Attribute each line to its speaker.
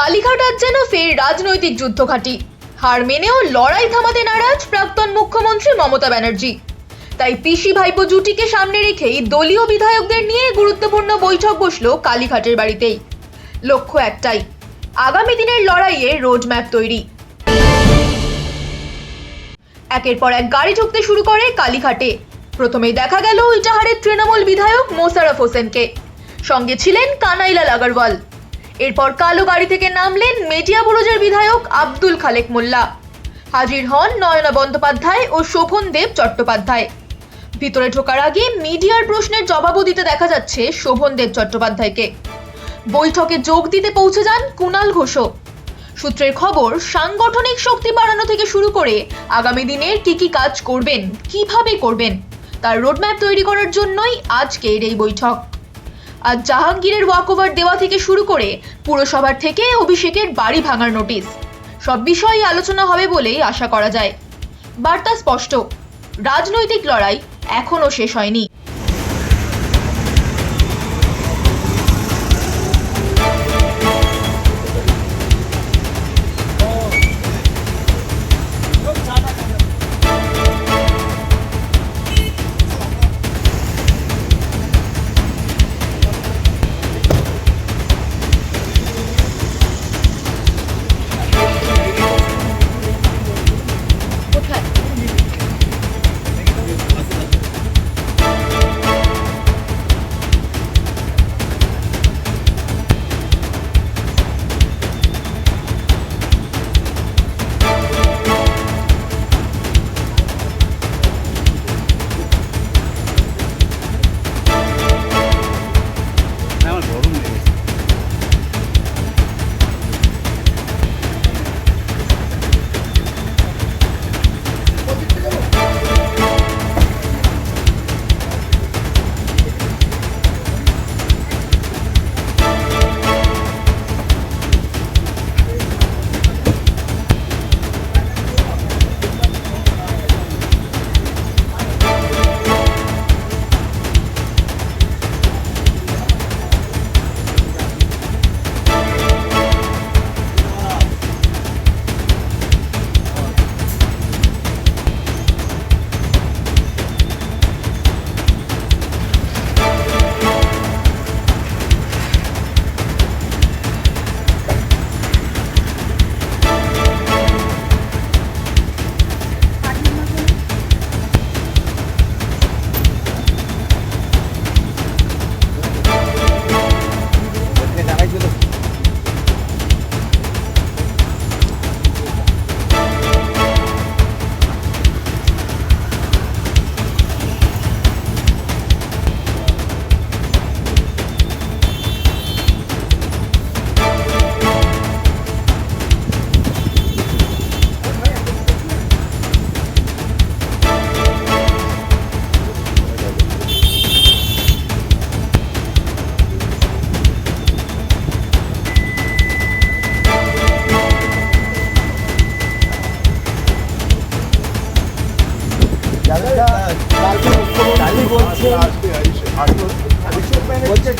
Speaker 1: কালীঘাট আজ যেন ফের রাজনৈতিক যুদ্ধঘাটি। হার মেনেও লড়াই থামাতে নারাজ প্রাক্তন মুখ্যমন্ত্রী মমতা ব্যানার্জি। তাই পিসি ভাইপো জুটিকে সামনে রেখেই দলীয় বিধায়কদের নিয়ে গুরুত্বপূর্ণ বৈঠক বসলো কালীঘাটের বাড়িতেই। লক্ষ্য একটাই, আগামী দিনের লড়াইয়ে রোডম্যাপ তৈরি। একের পর এক গাড়ি ঢুকতে শুরু করে কালীঘাটে। প্রথমেই দেখা গেল ইটাহারের তৃণমূল বিধায়ক মোশাররফ হোসেনকে, সঙ্গে ছিলেন কানাইলাল আগরওয়াল। এরপর কালো গাড়ি থেকে নামলেন মেটিয়াবুরুজের বিধায়ক আব্দুল খালেক মোল্লা। হাজির হন নয়না বন্দ্যোপাধ্যায় ও শোভনদেব চট্টোপাধ্যায়। ভিতরে ঢোকার আগে মিডিয়ার প্রশ্নের জবাবও দিতে দেখা যাচ্ছে শোভনদেব চট্টোপাধ্যায়কে। বৈঠকে যোগ দিতে পৌঁছে যান কুণাল ঘোষও। সূত্রের খবর, সাংগঠনিক শক্তি বাড়ানো থেকে শুরু করে আগামী দিনের কি কাজ করবেন, কিভাবে করবেন, তার রোডম্যাপ তৈরি করার জন্যই আজকের এই বৈঠক। আজ জাহাঙ্গীরের ওয়াকওভার দেওয়া থেকে শুরু করে পুরসভার থেকে অভিষেকের বাড়ি ভাঙার নোটিশ, সব বিষয়ে আলোচনা হবে বলেই আশা করা যায়। বার্তা স্পষ্ট, রাজনৈতিক লড়াই এখনো শেষ হয়নি।
Speaker 2: বলছে